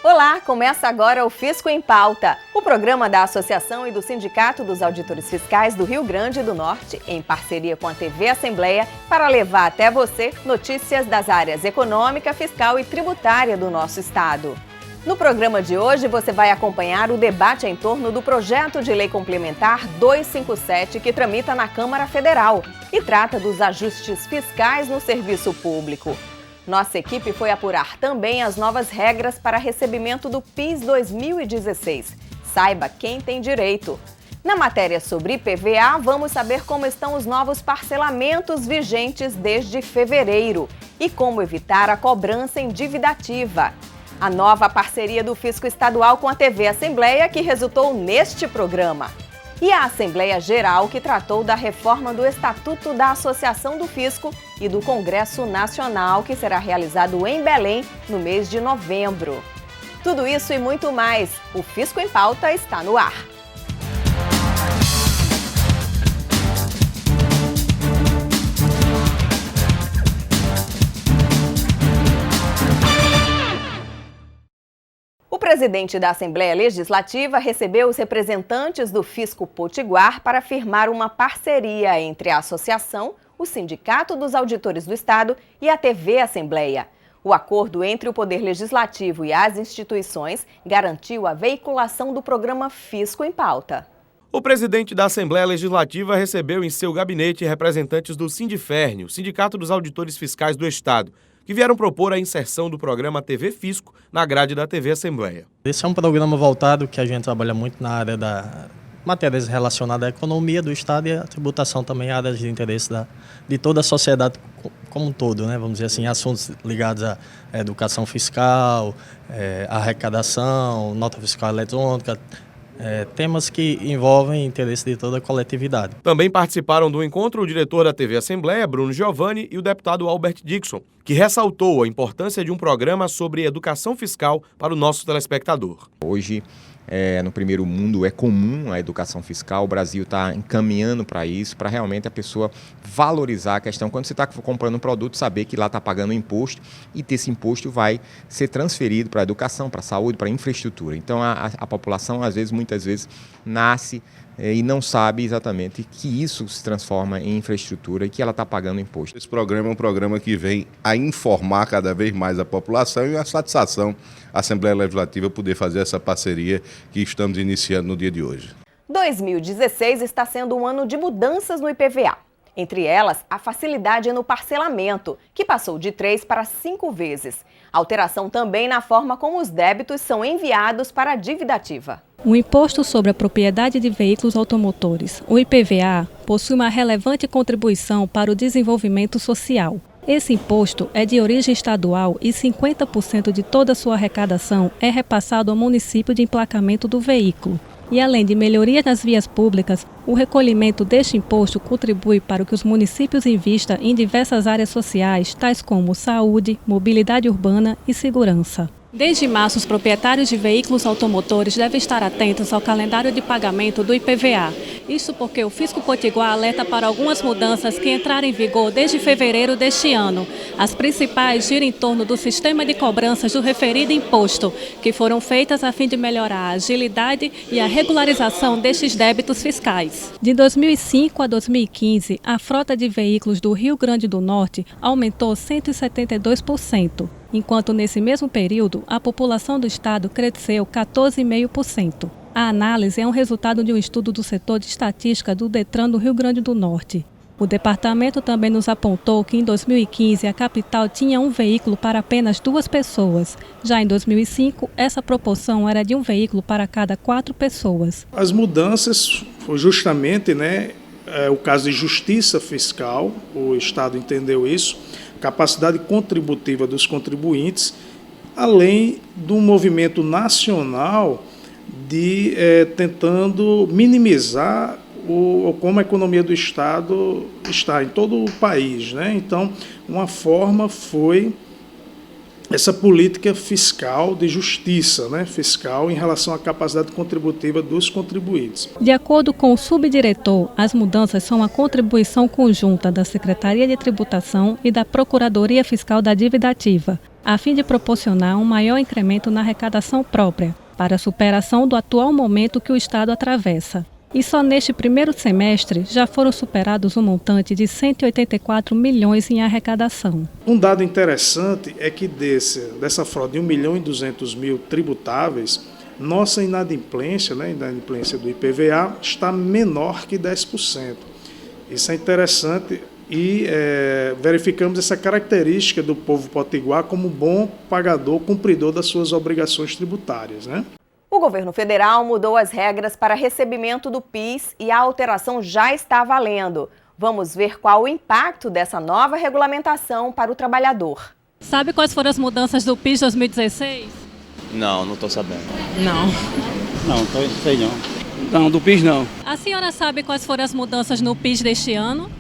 Olá, começa agora o Fisco em Pauta, o programa da Associação e do Sindicato dos Auditores Fiscais do Rio Grande do Norte, em parceria com a TV Assembleia, para levar até você notícias das áreas econômica, fiscal e tributária do nosso estado. No programa de hoje, você vai acompanhar o debate em torno do projeto de lei complementar 257 que tramita na Câmara Federal e trata dos ajustes fiscais no serviço público. Nossa equipe foi apurar também as novas regras para recebimento do PIS 2016. Saiba quem tem direito. Na matéria sobre IPVA, vamos saber como estão os novos parcelamentos vigentes desde fevereiro e como evitar a cobrança em dívida ativa. A nova parceria do Fisco Estadual com a TV Assembleia que resultou neste programa. E a Assembleia Geral que tratou da reforma do Estatuto da Associação do Fisco e do Congresso Nacional que será realizado em Belém no mês de novembro. Tudo isso e muito mais, o Fisco em Pauta está no ar. O presidente da Assembleia Legislativa recebeu os representantes do Fisco Potiguar para firmar uma parceria entre a Associação, o Sindicato dos Auditores do Estado e a TV Assembleia. O acordo entre o Poder Legislativo e as instituições garantiu a veiculação do programa Fisco em Pauta. O presidente da Assembleia Legislativa recebeu em seu gabinete representantes do Sindifern, o Sindicato dos Auditores Fiscais do Estado, que vieram propor a inserção do programa TV Fisco na grade da TV Assembleia. Esse é um programa voltado que a gente trabalha muito na área da matérias relacionadas à economia do Estado e à tributação também, áreas de interesse de toda a sociedade como um todo, né? Vamos dizer assim, assuntos ligados à educação fiscal, arrecadação, nota fiscal eletrônica, temas que envolvem interesse de toda a coletividade. Também participaram do encontro o diretor da TV Assembleia, Bruno Giovanni, e o deputado Albert Dixon, que ressaltou a importância de um programa sobre educação fiscal para o nosso telespectador. Hoje, no primeiro mundo, é comum a educação fiscal, o Brasil está encaminhando para isso, para realmente a pessoa valorizar a questão. Quando você está comprando um produto, saber que lá está pagando imposto e esse imposto vai ser transferido para a educação, para a saúde, para a infraestrutura. Então, a população, muitas vezes, nasce e não sabe exatamente que isso se transforma em infraestrutura e que ela está pagando imposto. Esse programa é um programa que vem a informar cada vez mais a população e a satisfação a Assembleia Legislativa poder fazer essa parceria que estamos iniciando no dia de hoje. 2016 está sendo um ano de mudanças no IPVA. Entre elas, a facilidade no parcelamento, que passou de 3 para 5 vezes. Alteração também na forma como os débitos são enviados para a dívida ativa. O Imposto sobre a Propriedade de Veículos Automotores, o IPVA, possui uma relevante contribuição para o desenvolvimento social. Esse imposto é de origem estadual e 50% de toda a sua arrecadação é repassado ao município de emplacamento do veículo. E além de melhorias nas vias públicas, o recolhimento deste imposto contribui para que os municípios invistam em diversas áreas sociais, tais como saúde, mobilidade urbana e segurança. Desde março, os proprietários de veículos automotores devem estar atentos ao calendário de pagamento do IPVA. Isso porque o Fisco Potiguar alerta para algumas mudanças que entraram em vigor desde fevereiro deste ano. As principais giram em torno do sistema de cobranças do referido imposto, que foram feitas a fim de melhorar a agilidade e a regularização destes débitos fiscais. De 2005 a 2015, a frota de veículos do Rio Grande do Norte aumentou 172%. Enquanto nesse mesmo período, a população do estado cresceu 14,5%. A análise é um resultado de um estudo do setor de estatística do Detran do Rio Grande do Norte. O departamento também nos apontou que em 2015 a capital tinha um veículo para apenas 2 pessoas. Já em 2005, essa proporção era de um veículo para cada 4 pessoas. As mudanças foi justamente o caso de justiça fiscal, o Estado entendeu isso, capacidade contributiva dos contribuintes, além de um movimento nacional de tentando minimizar como a economia do Estado está em todo o país, né? Então, uma forma foi essa política fiscal de justiça, fiscal em relação à capacidade contributiva dos contribuintes. De acordo com o subdiretor, as mudanças são a contribuição conjunta da Secretaria de Tributação e da Procuradoria Fiscal da Dívida Ativa. a fim de proporcionar um maior incremento na arrecadação própria, para a superação do atual momento que o Estado atravessa. E só neste primeiro semestre já foram superados um montante de 184 milhões em arrecadação. Um dado interessante é que dessa fraude de 1.200.000 tributáveis, nossa inadimplência, a inadimplência do IPVA, está menor que 10%. Isso é interessante e verificamos essa característica do povo potiguar como bom pagador, cumpridor das suas obrigações tributárias, O governo federal mudou as regras para recebimento do PIS e a alteração já está valendo. Vamos ver qual o impacto dessa nova regulamentação para o trabalhador. Sabe quais foram as mudanças do PIS 2016? Não estou sabendo. Não sei não. Não, do PIS não. A senhora sabe quais foram as mudanças no PIS deste ano?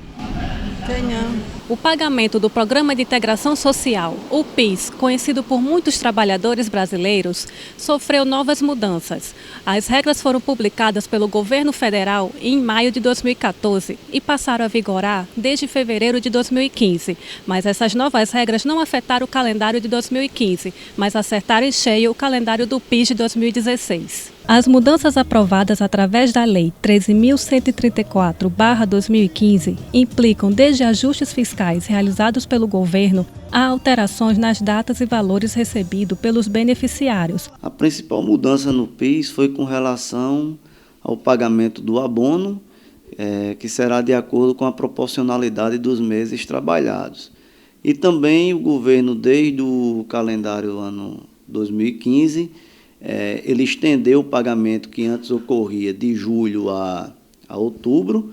Sei não. O pagamento do Programa de Integração Social, o PIS, conhecido por muitos trabalhadores brasileiros, sofreu novas mudanças. As regras foram publicadas pelo governo federal em maio de 2014 e passaram a vigorar desde fevereiro de 2015. Mas essas novas regras não afetaram o calendário de 2015, mas acertaram em cheio o calendário do PIS de 2016. As mudanças aprovadas através da Lei 13.134/2015 implicam desde ajustes fiscais realizados pelo governo a alterações nas datas e valores recebidos pelos beneficiários. A principal mudança no PIS foi com relação ao pagamento do abono, que será de acordo com a proporcionalidade dos meses trabalhados. E também o governo, desde o calendário ano 2015, ele estendeu o pagamento que antes ocorria de julho a outubro,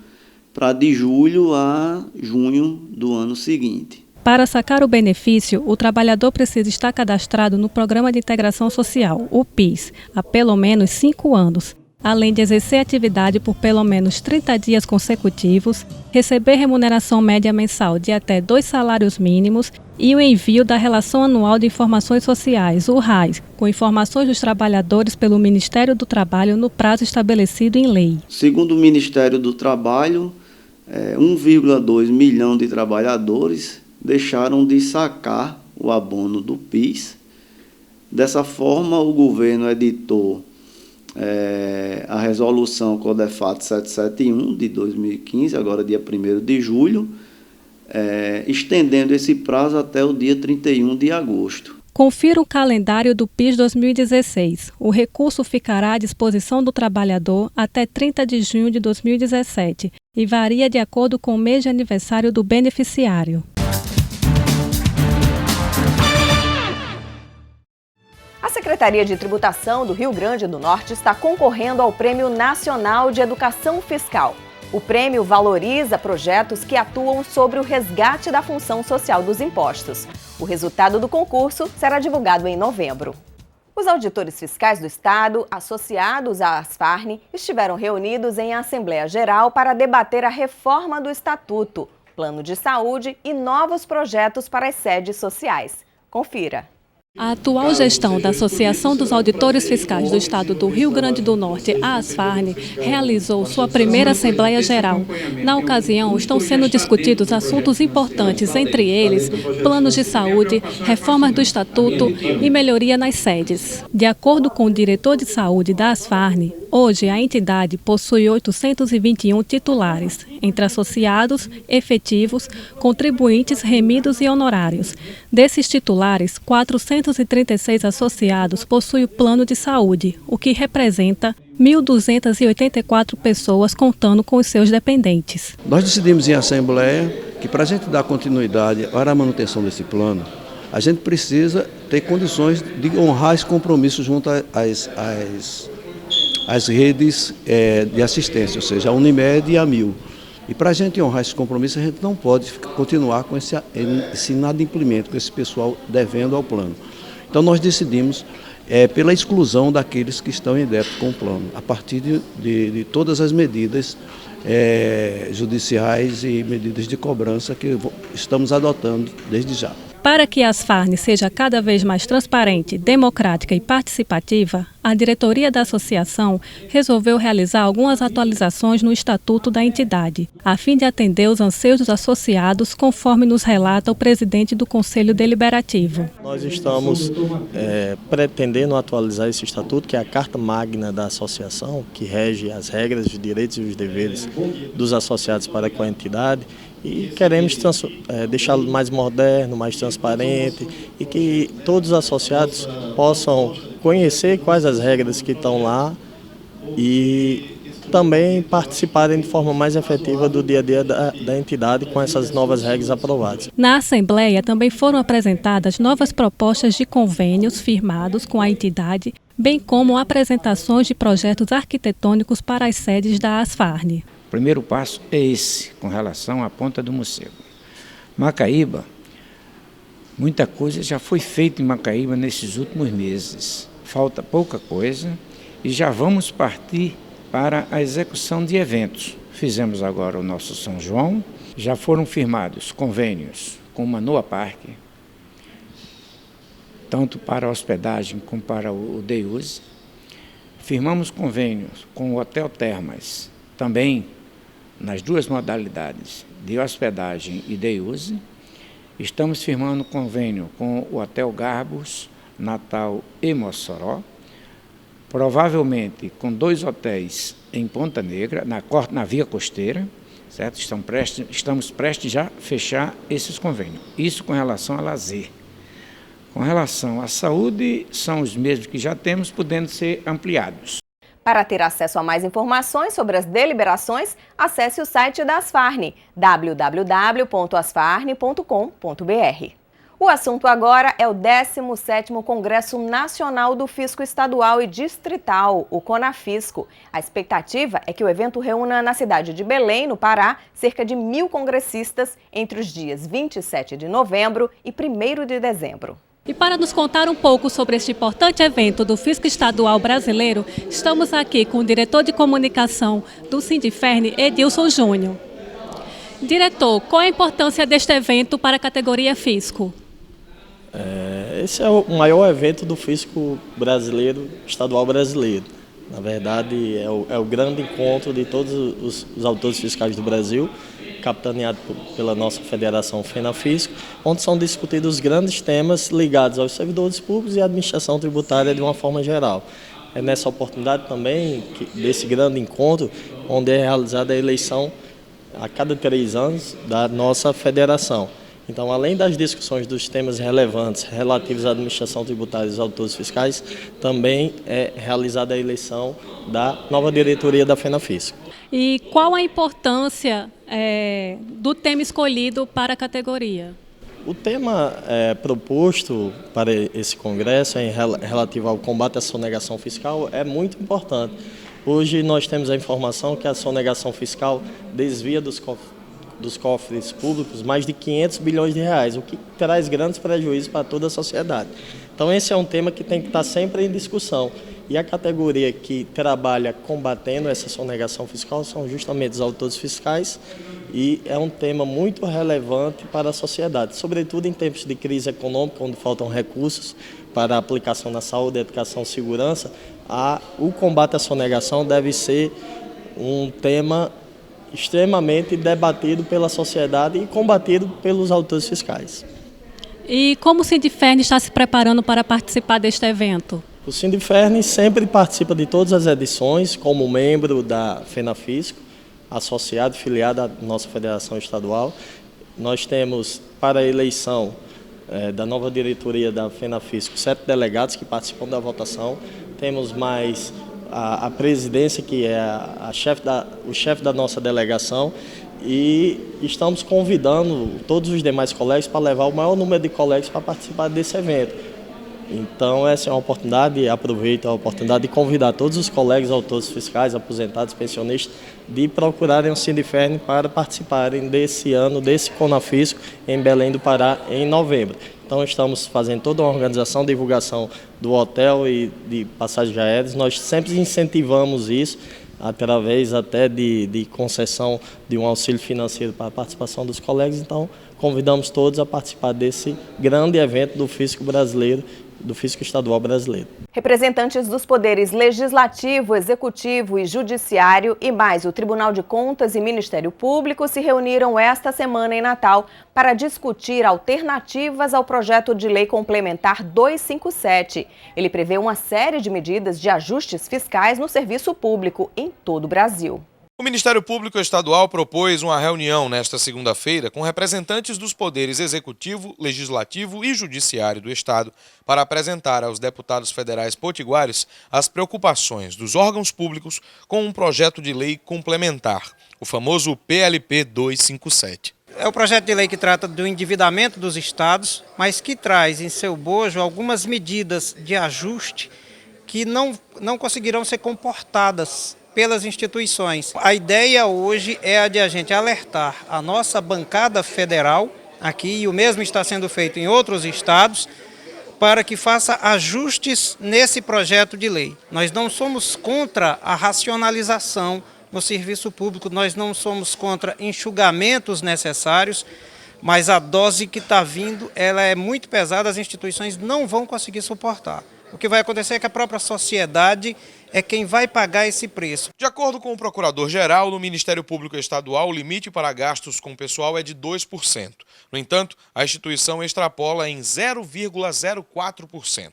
para de julho a junho do ano seguinte. Para sacar o benefício, o trabalhador precisa estar cadastrado no Programa de Integração Social, o PIS, há pelo menos 5 anos, além de exercer atividade por pelo menos 30 dias consecutivos, receber remuneração média mensal de até 2 salários mínimos e o envio da Relação Anual de Informações Sociais, o RAIS, com informações dos trabalhadores pelo Ministério do Trabalho no prazo estabelecido em lei. Segundo o Ministério do Trabalho, 1,2 milhão de trabalhadores deixaram de sacar o abono do PIS. Dessa forma, o governo editou a resolução Codefat 771 de 2015, agora dia 1º de julho, estendendo esse prazo até o dia 31 de agosto. Confira o calendário do PIS 2016. O recurso ficará à disposição do trabalhador até 30 de junho de 2017 e varia de acordo com o mês de aniversário do beneficiário. A Secretaria de Tributação do Rio Grande do Norte está concorrendo ao Prêmio Nacional de Educação Fiscal. O prêmio valoriza projetos que atuam sobre o resgate da função social dos impostos. O resultado do concurso será divulgado em novembro. Os auditores fiscais do Estado, associados à Asfarne, estiveram reunidos em Assembleia Geral para debater a reforma do Estatuto, plano de saúde e novos projetos para as sedes sociais. Confira. A atual gestão da Associação dos Auditores Fiscais do Estado do Rio Grande do Norte, a Asfarne, realizou sua primeira Assembleia Geral. Na ocasião, estão sendo discutidos assuntos importantes, entre eles planos de saúde, reformas do Estatuto e melhoria nas sedes. De acordo com o diretor de saúde da Asfarne, hoje a entidade possui 821 titulares, entre associados, efetivos, contribuintes remidos e honorários. Desses titulares, 436 associados possuem o plano de saúde, o que representa 1.284 pessoas contando com os seus dependentes. Nós decidimos em assembleia que para a gente dar continuidade para a manutenção desse plano, a gente precisa ter condições de honrar esse compromisso junto às redes de assistência, ou seja, a Unimed e a Mil. E para a gente honrar esse compromisso, a gente não pode continuar com esse inadimplemento, com esse pessoal devendo ao plano. Então nós decidimos pela exclusão daqueles que estão em débito com o plano, a partir de todas as medidas judiciais e medidas de cobrança que estamos adotando desde já. Para que a Asfarne seja cada vez mais transparente, democrática e participativa, a diretoria da associação resolveu realizar algumas atualizações no estatuto da entidade, a fim de atender os anseios dos associados, conforme nos relata o presidente do Conselho Deliberativo. Nós estamos pretendendo atualizar esse estatuto, que é a carta magna da associação, que rege as regras, os direitos e os deveres dos associados para com a entidade, e queremos deixá-lo mais moderno, mais transparente, e que todos os associados possam conhecer quais as regras que estão lá e também participarem de forma mais efetiva do dia a dia da entidade com essas novas regras aprovadas. Na Assembleia também foram apresentadas novas propostas de convênios firmados com a entidade, bem como apresentações de projetos arquitetônicos para as sedes da ASFARN. O primeiro passo é esse, com relação à Ponta do Morcego. Macaíba, muita coisa já foi feita em Macaíba nesses últimos meses. Falta pouca coisa e já vamos partir para a execução de eventos. Fizemos agora o nosso São João, já foram firmados convênios com o Manoa Parque, tanto para a hospedagem como para o day use. Firmamos convênios com o Hotel Termas, também nas duas modalidades de hospedagem e day use. Estamos firmando convênio com o Hotel Garbos, Natal e Mossoró, provavelmente com 2 hotéis em Ponta Negra, na via costeira, certo? Estamos prestes já a fechar esses convênios. Isso com relação a lazer. Com relação à saúde, são os mesmos que já temos, podendo ser ampliados. Para ter acesso a mais informações sobre as deliberações, acesse o site da ASFARN, www.asfarn.com.br. O assunto agora é o 17º Congresso Nacional do Fisco Estadual e Distrital, o CONAFISCO. A expectativa é que o evento reúna na cidade de Belém, no Pará, cerca de 1.000 congressistas entre os dias 27 de novembro e 1º de dezembro. E para nos contar um pouco sobre este importante evento do Fisco Estadual Brasileiro, estamos aqui com o diretor de comunicação do Sindifern, Edilson Júnior. Diretor, qual a importância deste evento para a categoria Fisco? Esse é o maior evento do Fisco brasileiro, estadual brasileiro. Na verdade, é o grande encontro de todos os autores fiscais do Brasil, capitaneado pela nossa federação FENAFISCO, onde são discutidos os grandes temas ligados aos servidores públicos e à administração tributária de uma forma geral. É nessa oportunidade também, desse grande encontro, onde é realizada a eleição a cada 3 anos da nossa federação. Então, além das discussões dos temas relevantes relativos à administração tributária e aos autores fiscais, também é realizada a eleição da nova diretoria da FENAFISCO. E qual a importância do tema escolhido para a categoria? O tema proposto para esse congresso, relativo ao combate à sonegação fiscal, é muito importante. Hoje nós temos a informação que a sonegação fiscal desvia dos cofres públicos mais de 500 bilhões de reais, o que traz grandes prejuízos para toda a sociedade. Então esse é um tema que tem que estar sempre em discussão. E a categoria que trabalha combatendo essa sonegação fiscal são justamente os autores fiscais, e é um tema muito relevante para a sociedade, sobretudo em tempos de crise econômica, onde faltam recursos para a aplicação na saúde, educação e segurança. O combate à sonegação deve ser um tema extremamente debatido pela sociedade e combatido pelos autores fiscais. E como o Sindifern está se preparando para participar deste evento? O Sindifern sempre participa de todas as edições como membro da FENAFISCO, associado e filiado à nossa federação estadual. Nós temos, para a eleição da nova diretoria da FENAFISCO, 7 delegados que participam da votação. Temos mais a presidência, que é o chefe da nossa delegação, e estamos convidando todos os demais colegas para levar o maior número de colegas para participar desse evento. Então essa é uma oportunidade, aproveito a oportunidade de convidar todos os colegas autores fiscais, aposentados, pensionistas, de procurarem o Sindifern para participarem desse ano, desse CONAFISCO em Belém do Pará, em novembro. Então estamos fazendo toda uma organização, divulgação do hotel e de passagens aéreas. Nós sempre incentivamos isso, através até de concessão de um auxílio financeiro para a participação dos colegas. Então convidamos todos a participar desse grande evento do Fisco brasileiro, do fisco estadual brasileiro. Representantes dos poderes legislativo, executivo e judiciário e mais o Tribunal de Contas e Ministério Público se reuniram esta semana em Natal para discutir alternativas ao projeto de lei complementar 257. Ele prevê uma série de medidas de ajustes fiscais no serviço público em todo o Brasil. O Ministério Público Estadual propôs uma reunião nesta segunda-feira com representantes dos poderes executivo, legislativo e judiciário do Estado para apresentar aos deputados federais potiguares as preocupações dos órgãos públicos com um projeto de lei complementar, o famoso PLP 257. É o projeto de lei que trata do endividamento dos estados, mas que traz em seu bojo algumas medidas de ajuste que não conseguirão ser comportadas pelas instituições. A ideia hoje é a de a gente alertar a nossa bancada federal aqui, e o mesmo está sendo feito em outros estados, para que faça ajustes nesse projeto de lei. Nós não somos contra a racionalização no serviço público, nós não somos contra enxugamentos necessários, mas a dose que está vindo, ela é muito pesada, as instituições não vão conseguir suportar. O que vai acontecer é que a própria sociedade é quem vai pagar esse preço. De acordo com o Procurador-Geral, no Ministério Público Estadual, o limite para gastos com pessoal é de 2%. No entanto, a instituição extrapola em 0,04%.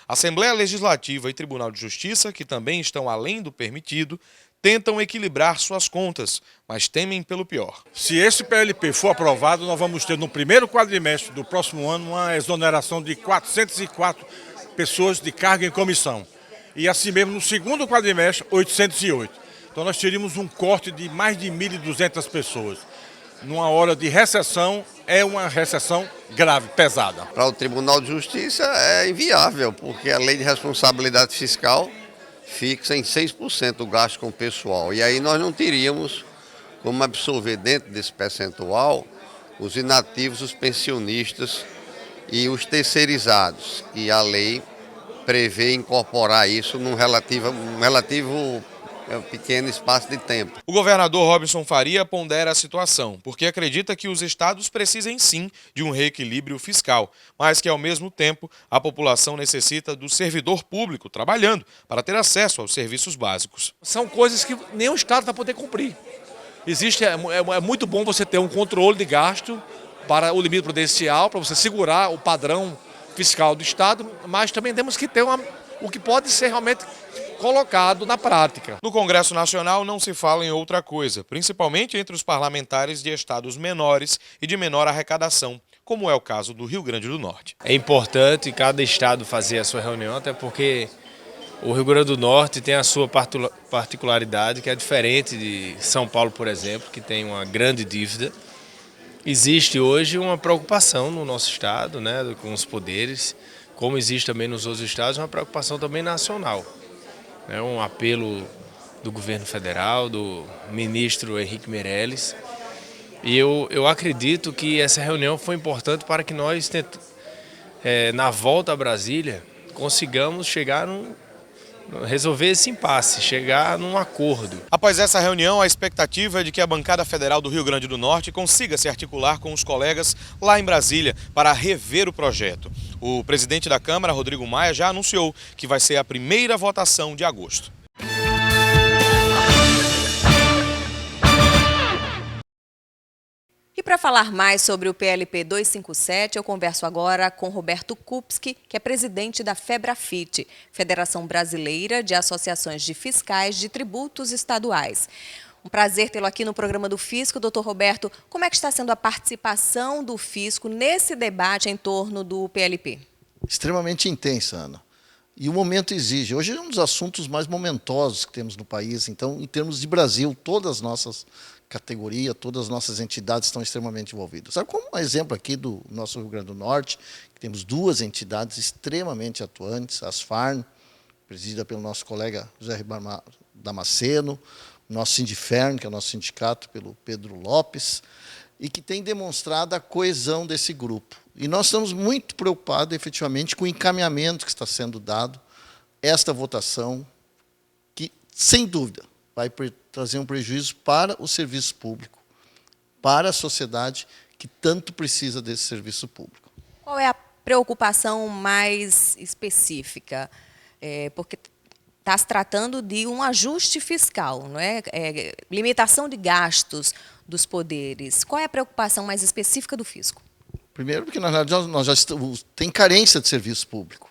Assembleia Legislativa e Tribunal de Justiça, que também estão além do permitido, tentam equilibrar suas contas, mas temem pelo pior. Se esse PLP for aprovado, nós vamos ter no primeiro quadrimestre do próximo ano uma exoneração de 404 pessoas de carga em comissão. E assim mesmo, no segundo quadrimestre, 808. Então nós teríamos um corte de mais de 1.200 pessoas. Numa hora de recessão, é uma recessão grave, pesada. Para o Tribunal de Justiça é inviável, porque a lei de responsabilidade fiscal fixa em 6% o gasto com o pessoal. E aí nós não teríamos como absorver dentro desse percentual os inativos, os pensionistas e os terceirizados. E a lei prevê incorporar isso num relativo pequeno espaço de tempo. O governador Robson Faria pondera a situação, porque acredita que os estados precisem sim de um reequilíbrio fiscal, mas que ao mesmo tempo a população necessita do servidor público trabalhando para ter acesso aos serviços básicos. São coisas que nenhum estado vai poder cumprir. É muito bom você ter um controle de gasto para o limite prudencial, para você segurar o padrão fiscal do Estado, mas também temos que ter o que pode ser realmente colocado na prática. No Congresso Nacional não se fala em outra coisa, principalmente entre os parlamentares de estados menores e de menor arrecadação, como é o caso do Rio Grande do Norte. É importante cada estado fazer a sua reunião, até porque o Rio Grande do Norte tem a sua particularidade, que é diferente de São Paulo, por exemplo, que tem uma grande dívida. Existe hoje uma preocupação no nosso estado, né, com os poderes, como existe também nos outros estados, uma preocupação também nacional. É um apelo do governo federal, do ministro Henrique Meirelles. E eu acredito que essa reunião foi importante para que nós, na volta a Brasília, consigamos resolver esse impasse, chegar num acordo. Após essa reunião, a expectativa é de que a bancada federal do Rio Grande do Norte consiga se articular com os colegas lá em Brasília para rever o projeto. O presidente da Câmara, Rodrigo Maia, já anunciou que vai ser a primeira votação de agosto. E para falar mais sobre o PLP 257, eu converso agora com Roberto Kupski, que é presidente da FEBRAFIT, Federação Brasileira de Associações de Fiscais de Tributos Estaduais. Um prazer tê-lo aqui no programa do Fisco. Doutor Roberto, como é que está sendo a participação do Fisco nesse debate em torno do PLP? Extremamente intensa, Ana. E o momento exige. Hoje é um dos assuntos mais momentosos que temos no país. Então, em termos de Brasil, todas as nossas categorias, todas as nossas entidades estão extremamente envolvidas. Sabe como um exemplo aqui do nosso Rio Grande do Norte, que temos duas entidades extremamente atuantes, a Asfarn, presidida pelo nosso colega José Damasceno, o nosso Sindifern, que é o nosso sindicato, pelo Pedro Lopes, e que tem demonstrado a coesão desse grupo. E nós estamos muito preocupados, efetivamente, com o encaminhamento que está sendo dado, esta votação, que, sem dúvida, vai trazer um prejuízo para o serviço público, para a sociedade que tanto precisa desse serviço público. Qual é a preocupação mais específica? Porque está se tratando de um ajuste fiscal, não é? Limitação de gastos dos poderes. Qual é a preocupação mais específica do fisco? Primeiro, porque na realidade nós já tem carência de serviço público.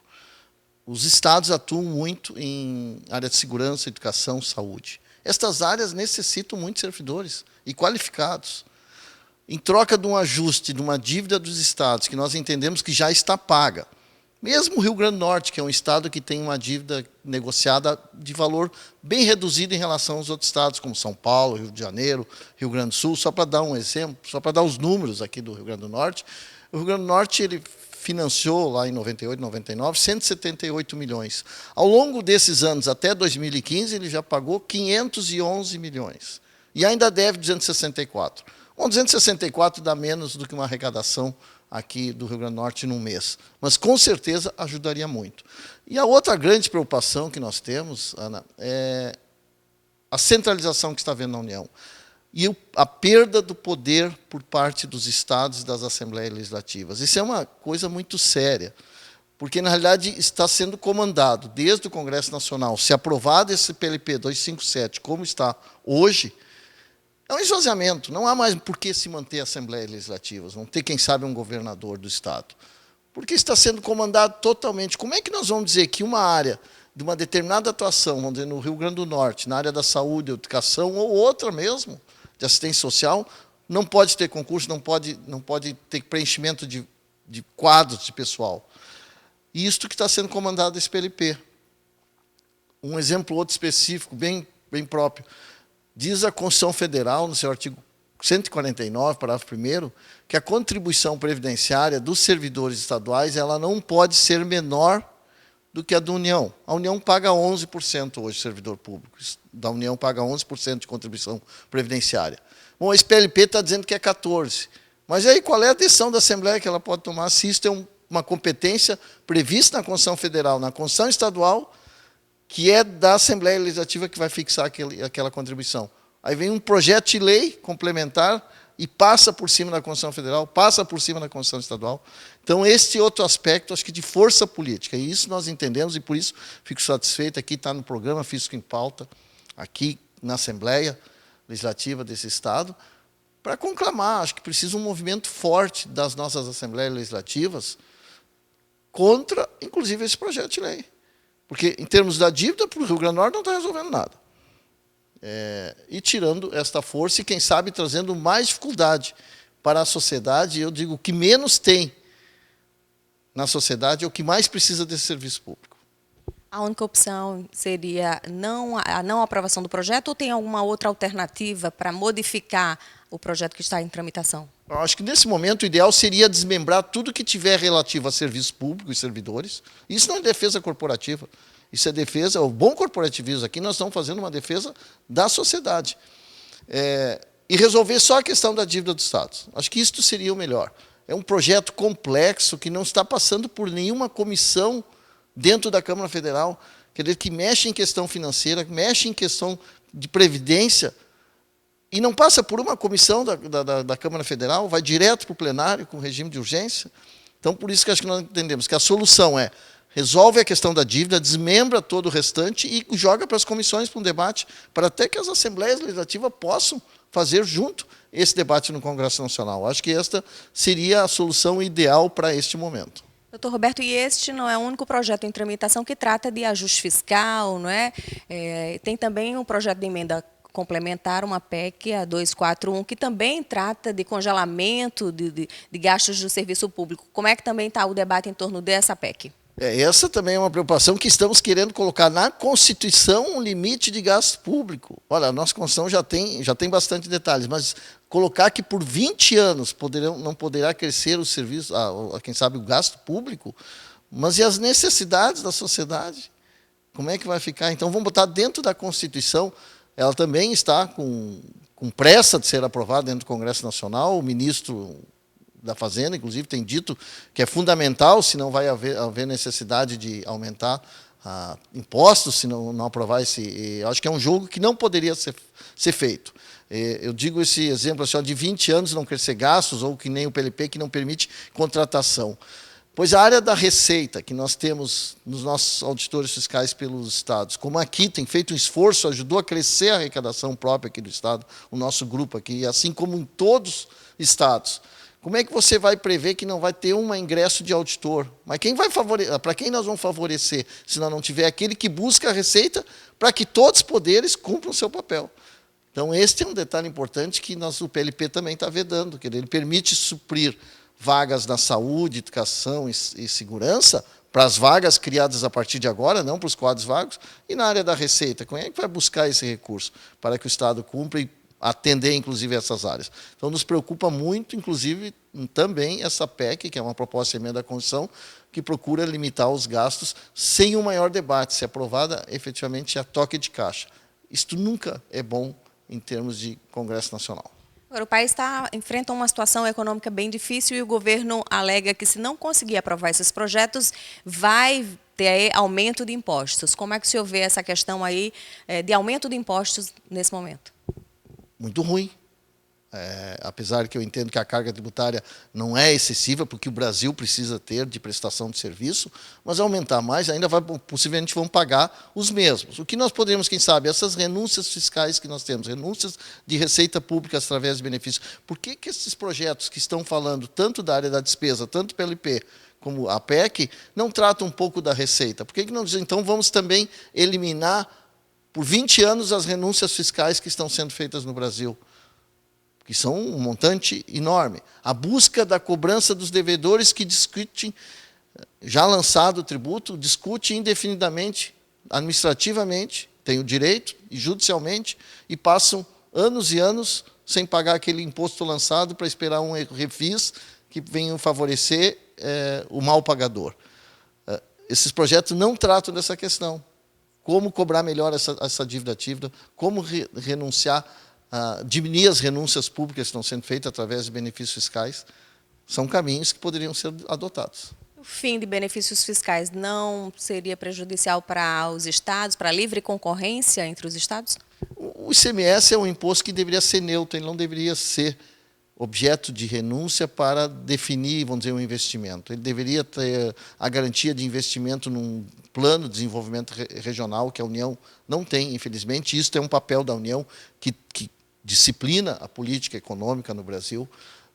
Os estados atuam muito em área de segurança, educação, saúde. Estas áreas necessitam muitos servidores e qualificados. Em troca de um ajuste de uma dívida dos estados, que nós entendemos que já está paga, mesmo o Rio Grande do Norte, que é um estado que tem uma dívida negociada de valor bem reduzido em relação aos outros estados, como São Paulo, Rio de Janeiro, Rio Grande do Sul, só para dar um exemplo, só para dar os números aqui do Rio Grande do Norte. O Rio Grande do Norte ele financiou, lá em 98, 99, 178 milhões. Ao longo desses anos, até 2015, ele já pagou 511 milhões. E ainda deve 264. Bom, 264 dá menos do que uma arrecadação aqui do Rio Grande do Norte num mês. Mas, com certeza, ajudaria muito. E a outra grande preocupação que nós temos, Ana, é a centralização que está havendo na União. E a perda do poder por parte dos estados e das assembleias legislativas. Isso é uma coisa muito séria, porque, na realidade, está sendo comandado desde o Congresso Nacional. Se aprovado esse PLP 257, como está hoje, é um esvaziamento. Não há mais por que se manter assembleias legislativas, vão ter, quem sabe, um governador do estado. Porque está sendo comandado totalmente. Como é que nós vamos dizer que uma área de uma determinada atuação, vamos dizer, no Rio Grande do Norte, na área da saúde, educação, ou outra mesmo, de assistência social, não pode ter concurso, não pode ter preenchimento de quadros de pessoal. E isto que está sendo comandado esse PLP. Um exemplo outro específico, bem próprio. Diz a Constituição Federal, no seu artigo 149, parágrafo 1º, que a contribuição previdenciária dos servidores estaduais ela não pode ser menor do que a da União. A União paga 11% hoje, servidor público. Da União paga 11% de contribuição previdenciária. Bom, esse PLP está dizendo que é 14%. Mas aí qual é a decisão da Assembleia que ela pode tomar se isso é uma competência prevista na Constituição Federal, na Constituição Estadual, que é da Assembleia Legislativa que vai fixar aquela contribuição. Aí vem um projeto de lei complementar e passa por cima da Constituição Federal, passa por cima da Constituição Estadual. Então, este outro aspecto, acho que de força política, e isso nós entendemos, e por isso fico satisfeito, aqui está no programa Fisco em Pauta, aqui na Assembleia Legislativa desse Estado, para conclamar, acho que precisa um movimento forte das nossas Assembleias Legislativas contra, inclusive, esse projeto de lei. Porque, em termos da dívida, para o Rio Grande do Norte não está resolvendo nada. E tirando esta força e, quem sabe, trazendo mais dificuldade para a sociedade, eu digo, o que menos tem na sociedade é o que mais precisa desse serviço público. A única opção seria a não aprovação do projeto ou tem alguma outra alternativa para modificar o projeto que está em tramitação? Eu acho que, nesse momento, o ideal seria desmembrar tudo que tiver relativo a serviço público e servidores. Isso não é defesa corporativa. Isso é defesa, o bom corporativismo aqui, nós estamos fazendo uma defesa da sociedade. E resolver só a questão da dívida dos estados. Acho que isso seria o melhor. É um projeto complexo que não está passando por nenhuma comissão dentro da Câmara Federal, quer dizer, que mexe em questão financeira, mexe em questão de previdência, e não passa por uma comissão da Câmara Federal, vai direto para o plenário com regime de urgência. Então, por isso que acho que nós entendemos que a solução é resolve a questão da dívida, desmembra todo o restante e joga para as comissões para um debate, para até que as Assembleias Legislativas possam fazer junto esse debate no Congresso Nacional. Acho que esta seria a solução ideal para este momento. Doutor Roberto, e este não é o único projeto em tramitação que trata de ajuste fiscal, não é? Tem também um projeto de emenda complementar, uma PEC, a 241, que também trata de congelamento de gastos do serviço público. Como é que também está o debate em torno dessa PEC? Essa também é uma preocupação que estamos querendo colocar na Constituição um limite de gasto público. Olha, a nossa Constituição já tem bastante detalhes, mas colocar que por 20 anos não poderá crescer o serviço, quem sabe o gasto público, mas e as necessidades da sociedade? Como é que vai ficar? Então vamos botar dentro da Constituição, ela também está com pressa de ser aprovada dentro do Congresso Nacional, o ministro da Fazenda, inclusive, tem dito que é fundamental, se não vai haver necessidade de aumentar impostos, se não aprovar esse... Acho que é um jogo que não poderia ser feito. Eu digo esse exemplo assim, de 20 anos não crescer gastos, ou que nem o PLP, que não permite contratação. Pois a área da receita que nós temos nos nossos auditores fiscais pelos estados, como aqui tem feito um esforço, ajudou a crescer a arrecadação própria aqui do estado, o nosso grupo aqui, assim como em todos os estados. Como é que você vai prever que não vai ter um ingresso de auditor? Mas para quem nós vamos favorecer, se nós não tiver aquele que busca a receita para que todos os poderes cumpram o seu papel? Então, este é um detalhe importante que o PLP também está vedando, que ele permite suprir vagas na saúde, educação e segurança, para as vagas criadas a partir de agora, não para os quadros vagos, e na área da receita, como é que vai buscar esse recurso para que o Estado cumpra e atender, inclusive, essas áreas? Então, nos preocupa muito, inclusive, também essa PEC, que é uma proposta de emenda à Constituição, que procura limitar os gastos sem um maior debate, se aprovada efetivamente a toque de caixa. Isto nunca é bom em termos de Congresso Nacional. Agora, o país enfrenta uma situação econômica bem difícil e o governo alega que, se não conseguir aprovar esses projetos, vai ter aumento de impostos. Como é que o senhor vê essa questão aí de aumento de impostos nesse momento? Muito ruim. Apesar que eu entendo que a carga tributária não é excessiva, porque o Brasil precisa ter de prestação de serviço, mas aumentar mais, ainda possivelmente vão pagar os mesmos. O que nós poderíamos, quem sabe, essas renúncias fiscais que nós temos, renúncias de receita pública através de benefícios, por que esses projetos que estão falando tanto da área da despesa, tanto pelo IP como a PEC, não tratam um pouco da receita? Por que não dizem, então, vamos também eliminar por 20 anos as renúncias fiscais que estão sendo feitas no Brasil? Que são um montante enorme. A busca da cobrança dos devedores que discutem, já lançado o tributo, discute indefinidamente, administrativamente, tem o direito, e judicialmente, e passam anos e anos sem pagar aquele imposto lançado para esperar um refis que venha favorecer o mal pagador. Esses projetos não tratam dessa questão. Como cobrar melhor essa dívida ativa, como renunciar, diminuir as renúncias públicas que estão sendo feitas através de benefícios fiscais, são caminhos que poderiam ser adotados. O fim de benefícios fiscais não seria prejudicial para os estados, para a livre concorrência entre os estados? O ICMS é um imposto que deveria ser neutro, ele não deveria ser objeto de renúncia para definir, vamos dizer, um investimento. Ele deveria ter a garantia de investimento num plano de desenvolvimento regional que a União não tem, infelizmente. Isso é um papel da União que disciplina a política econômica no Brasil,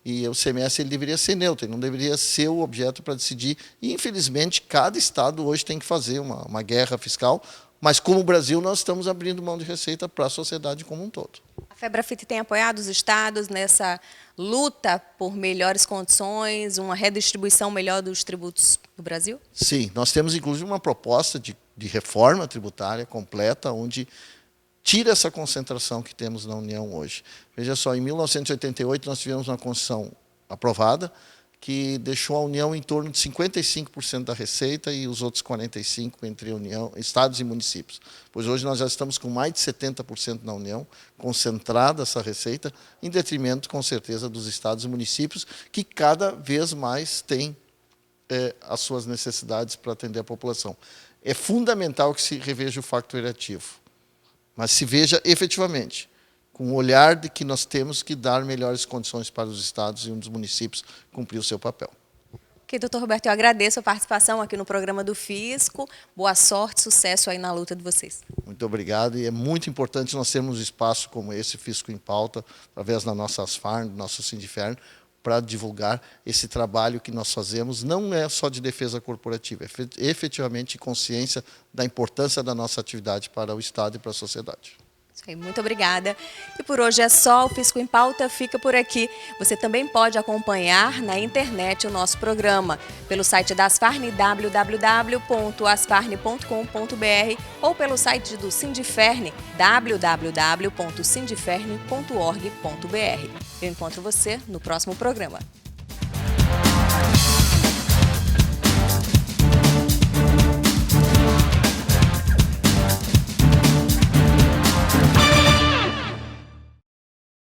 e o ICMS ele deveria ser neutro, ele não deveria ser o objeto para decidir. E, infelizmente, cada estado hoje tem que fazer uma guerra fiscal, mas, como o Brasil, nós estamos abrindo mão de receita para a sociedade como um todo. A FEBRAFIT tem apoiado os estados nessa luta por melhores condições, uma redistribuição melhor dos tributos do Brasil? Sim, nós temos, inclusive, uma proposta de reforma tributária completa, onde tira essa concentração que temos na União hoje. Veja só, em 1988 nós tivemos uma Constituição aprovada que deixou a União em torno de 55% da receita e os outros 45% entre União, estados e municípios. Pois hoje nós já estamos com mais de 70% na União, concentrada essa receita, em detrimento, com certeza, dos estados e municípios, que cada vez mais têm as suas necessidades para atender a população. É fundamental que se reveja o factorativo, mas se veja efetivamente, com o olhar de que nós temos que dar melhores condições para os estados e os municípios cumprir o seu papel. Ok, doutor Roberto, eu agradeço a participação aqui no programa do Fisco. Boa sorte, sucesso aí na luta de vocês. Muito obrigado, e é muito importante nós termos um espaço como esse, Fisco em Pauta, através da nossa ASFARN, do nosso Sindifern, para divulgar esse trabalho que nós fazemos, não é só de defesa corporativa, é efetivamente consciência da importância da nossa atividade para o Estado e para a sociedade. Muito obrigada. E por hoje é só, o Fisco em Pauta fica por aqui. Você também pode acompanhar na internet o nosso programa pelo site da ASFARN, www.asfarn.com.br, ou pelo site do Sindifern, www.sindifern.org.br. Eu encontro você no próximo programa.